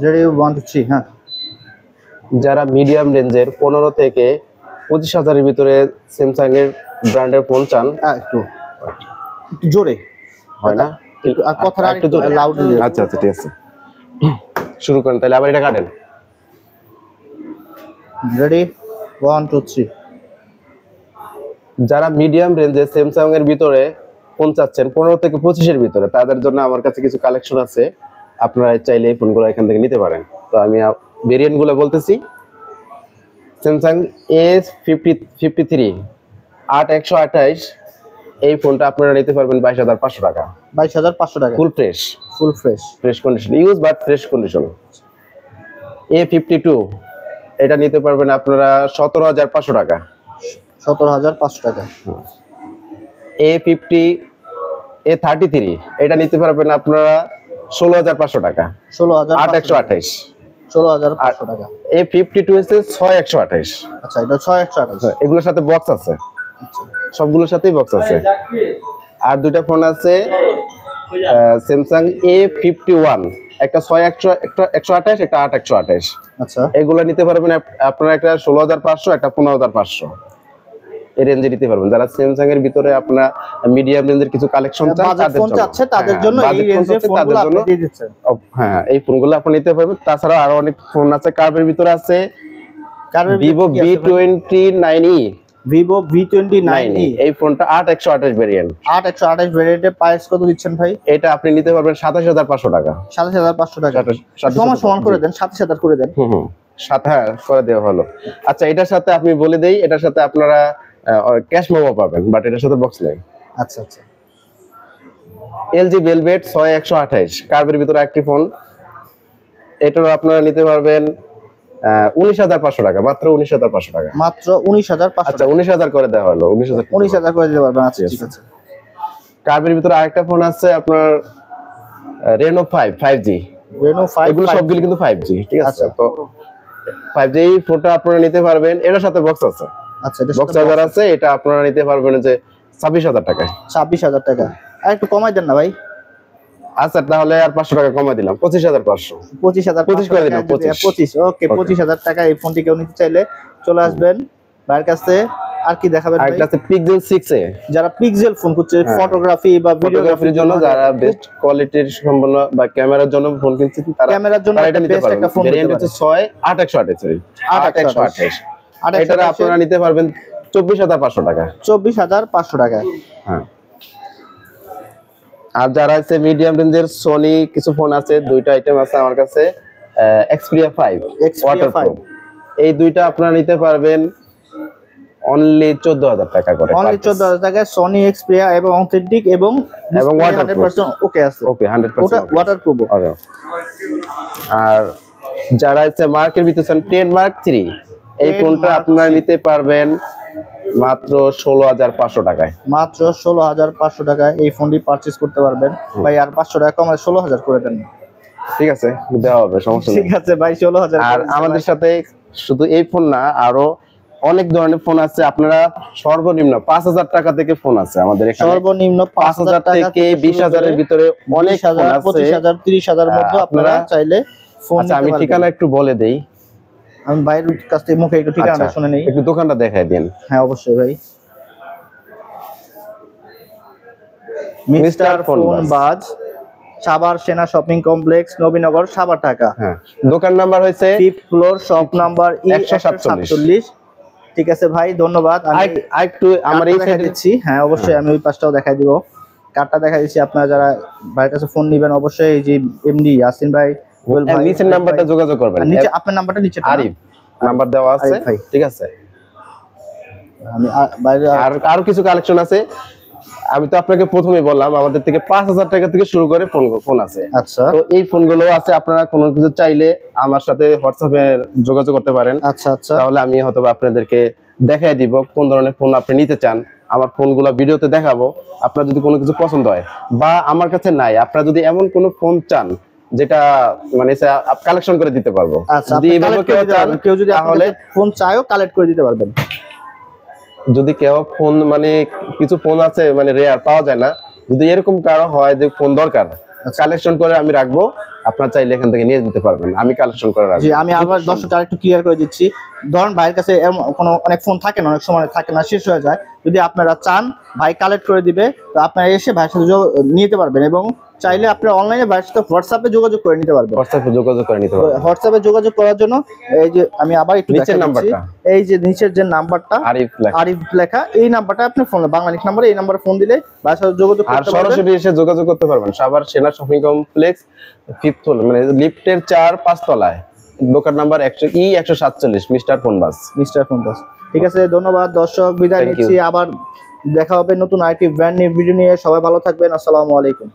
Ready 1 2 3 হ্যাঁ। যারা medium রেঞ্জের 15 থেকে 25,000 এর ভিতরে স্যামসাং এর ব্র্যান্ডের ফোন চান, একটু জোরে হয় না? আর কথাটা একটু লাউড। আচ্ছা আচ্ছা ঠিক আছে, শুরু করেন তাহলে। আবার এটা কাটেন। রেডি 1 2 3। যারা মিডিয়াম রেঞ্জে স্যামসাং এর ভিতরে ফোন চাচ্ছেন 15 থেকে 25 এর ভিতরে, তাদের জন্য আমার কাছে কিছু কালেকশন আছে, আপনারা চাইলে এই ফোনগুলো এখান থেকে নিতে পারেন। তো আমি ভেরিয়েন্ট গুলো বলতেছি। স্যামসাং A53 8128, এই ফোনটা আপনারা নিতে পারবেন 22,500 টাকা। 22,500 টাকা full fresh, fresh condition, use but fresh condition. A52 এটা নিতে পারবেন আপনারা 17,500 টাকা। 17,500 টাকা। A33 এটা নিতে পারবেন আপনারা 16,500 টাকা। 16,128 16,500 টাকা। A52 হচ্ছে 6128। আচ্ছা, এটা 6128। এগুলোর সাথে বক্স আছে, সবগুলোর সাথেই বক্স আছে। আর দুইটা ফোন আছে স্যামসাং A51, একটা 6128, একটা 8128। আচ্ছা, এগুলো নিতে পারবেন আপনারা, একটা 16,500, একটা 15,500 এই রেঞ্জে নিতে পারবেন। যারা স্যামসাং এর ভিতরে আপনারা মিডিয়াম রেঞ্জের কিছু কালেকশন চান, তাদের জন্য এই রেঞ্জে ফোনগুলো আপনি দিয়ে দিচ্ছেন। হ্যাঁ, এই ফোনগুলো আপনি নিতে পারবেন। তাছাড়া আরো অনেক ফোন আছে কার্ভের ভিতরে আছে। Vivo V29e, Vivo V29e, এই ফোনটা 8128 ভেরিয়েন্ট। 8128 ভেরিয়েন্টে প্রাইস কত দিচ্ছেন ভাই? এটা আপনি নিতে পারবেন 27,500 টাকা। 27,500 টাকা। সমান করে দেন, 27,000 করে দেন। 7,000 করে দেওয়া হলো। আচ্ছা, এটার সাথে আপনি বলে দেই, এটার সাথে আপনারা ক্যাশ মেমো পাবেন, বাট এটার সাথে বক্স নেই। আচ্ছা আচ্ছা। LG Velvet 6128 কার্ভের ভিতরে একটি ফোন, এটাও আপনারা নিতে পারবেন 19,500 টাকা, মাত্র 19,500 টাকা। মাত্র 19,500। আচ্ছা, 19,000 করে দেওয়া হলো, 19,000 করে দিতে পারবেন। আচ্ছা ঠিক আছে। কার্ভের ভিতরে আরেকটা ফোন আছে আপনার Reno 5 5G। Reno 5, এগুলো সবগুলো কিন্তু 5G, ঠিক আছে? তো 5G এই ফোনটা আপনারা নিতে পারবেন, এটার সাথে বক্স আছে। আচ্ছা, এটা বক্স চার্জার আছে। এটা আপনারা নিতে পারবেন যে 26,000 টাকায়। 26,000 টাকা। আর একটু কমাই দেন না ভাই। আচ্ছা, তাহলে আর 500 টাকা কমাই দিলাম, 25,500। 25,500 করে দিলাম, 25। ওকে, 25,000 টাকা এই ফোনটি কেউ নিতে চাইলে চলে আসবেন ভাইয়ের কাছে। আর কি দেখাবেন ভাই? আরেকটা আছে Pixel 6a, যারা পিক্সেল ফোন খুঁজছে ফটোগ্রাফি বা ভিডিওগ্রাফির জন্য, যারা বেস্ট কোয়ালিটির সম্পন্ন বা ক্যামেরার জন্য ফোন কিনছে, তারা ক্যামেরার জন্য এটা নিতে পারবেন। ভেরিয়েন্ট হচ্ছে 6128। এটা আপনারা নিতে পারবেন 24,500 টাকা। 24,500 টাকা। হ্যাঁ। আর যারা আছে মিডিয়াম রেঞ্জের সনি কিছু ফোন আছে, দুইটা আইটেম আছে আমার কাছে, Xperia 5 ওয়াটারপ্রুফ, এই দুইটা আপনারা নিতে পারবেন অনলি 14,000 টাকা করে। অনলি 14,000 টাকায় সনি Xperia এবং অথেন্টিক এবং ওয়াটারপ্রুফ 100% ওকে আছে। ওকে 100% ওটা ওয়াটারপ্রুফ। আর যারা আছে মার্কের ভিতরে 10 Mark 3, এই ফোনটা আপনারা নিতে পারবেন মাত্র 16,500 টাকায়। মাত্র 16,500 টাকায় এই ফোনটি পারচেজ করতে পারবেন। ভাই আর 500 টাকা কমায় 16,000 করে দেন। ঠিক আছে, দেওয়া হবে, সমস্যা নেই। ঠিক আছে ভাই, 16,000। আর আমাদের সাথে শুধু এই ফোন না, আরো অনেক ধরনের ফোন আছে। আপনারা সর্বনিম্ন 5,000 টাকা থেকে ফোন আছে আমাদের এখানে। সর্বনিম্ন 5,000 থেকে 20,000 এর ভিতরে অনেক ফোন আছে। 25,000 30,000 এর মধ্যে আপনারা চাইলে ফোন নিতে পারবেন। আমি ঠিকানা একটু বলে দেই। আমি বাইরের কাছ থেকে মুখে একটু ঠিকানা শুনে নেই। একটু দোকানটা দেখায় দেন। হ্যাঁ অবশ্যই ভাই। মিস্টার ফোন বাজ, সাভার সেনা শপিং কমপ্লেক্স, নবীনগর, সাভার, ঢাকা। হ্যাঁ, দোকান নাম্বার হইছে 5th floor, shop number E147। ঠিক আছে ভাই, ধন্যবাদ। আমি একটু আমার এই সাইডে দিচ্ছি। হ্যাঁ অবশ্যই, আমি ওই পাশটাও দেখাই দিব। কার্ডটা দেখাই দিচ্ছি। আপনারা যারা ভাইয়ের কাছে ফোন নেবেন, অবশ্যই এই যে এমডি ইয়াসিন ভাই, নিচের নাম্বারটা যোগাযোগ করবেন। নিচে আপনার নাম্বারটা নিচে আরিফ নাম্বার দেওয়া আছে, ঠিক আছে? আমি বাইরে আরো কিছু কালেকশন আছে। আমি তো আপনাকে প্রথমেই বললাম আমাদের থেকে 5,000 টাকা থেকে শুরু করে ফোন আছে। আচ্ছা, তো এই ফোনগুলো আছে, আপনারা কোনো কিছু চাইলে আমার সাথে হোয়াটসঅ্যাপে যোগাযোগ করতে পারেন। আচ্ছা আচ্ছা, তাহলে আমি হয়তো আপনাদেরকে দেখাই দিব কোন ধরনের ফোন আপনি নিতে চান। আমার ফোনগুলো ভিডিওতে দেখাবো। আপনার যদি কোনো কিছু পছন্দ হয় বা আমার কাছে নাই, আপনারা যদি এমন কোনো ফোন চান যেটা মানে কালেকশন করে দিতে পারবো। যদি কেউ যদি তাহলে ফোন চায়ও কালেক্ট করে দিতে পারবেন। যদি কেউ ফোন মানে কিছু ফোন আছে মানে রেয়ার পাওয়া যায় না, যদি এরকম কারো হয় যে ফোন দরকার, কালেকশন করে আমি রাখবো, আপনারা চাইলে এখান থেকে নিয়ে নিতে পারবেন, আমি কালেকশন করে রাখবো। জি, আমি আবার দর্শক আরেকটু ক্লিয়ার করে দিচ্ছি। ধরুন ভাইয়ের কাছে কোনো অনেক ফোন থাকে না, অনেক সময় থাকে না, শেষ হয়ে যায়। যদি আপনারা চান ভাই কালেক্ট করে দিবে, তো আপনারা এসে ভাইয়ের সাথে নিতে পারবেন, এবং চাইলে আপনারা অনলাইনে ভাইয়ের সাথে হোয়াটসঅ্যাপে যোগাযোগ করে নিতে পারবেন। হোয়াটসঅ্যাপে যোগাযোগ করে নিতে পারবেন। হোয়াটসঅ্যাপে যোগাযোগ করার জন্য এই যে আমি আবার একটু নিচের দেখাচ্ছি, নাম্বারটা, এই যে নিচের যে নাম্বারটা আরিফ লেখা, আরিফ লেখা, এই নাম্বারটা আপনি ফোন বাংলাদেশ নাম্বারে, এই নাম্বারে ফোন দিলে ভাইয়ের সাথে যোগাযোগ আর করতে পারবেন। সরাসরি এসে যোগাযোগ করতে পারবেন সাভার সেনা শপিং কমপ্লেক্স 5th ফ্লোর, মানে লিফটের 4-5 তলায়, দোকান নাম্বার 147 মিস্টার ফোনবাস। মিস্টার ফোনবাস। ঠিক আছে, ধন্যবাদ দর্শক, বিদায় Thank you. নিচ্ছি। আবার দেখা হবে নতুন আইটি ব্র্যান্ড নিউ ভিডিও নিয়ে। সবাই ভালো থাকবেন। আসসালামু আলাইকুম।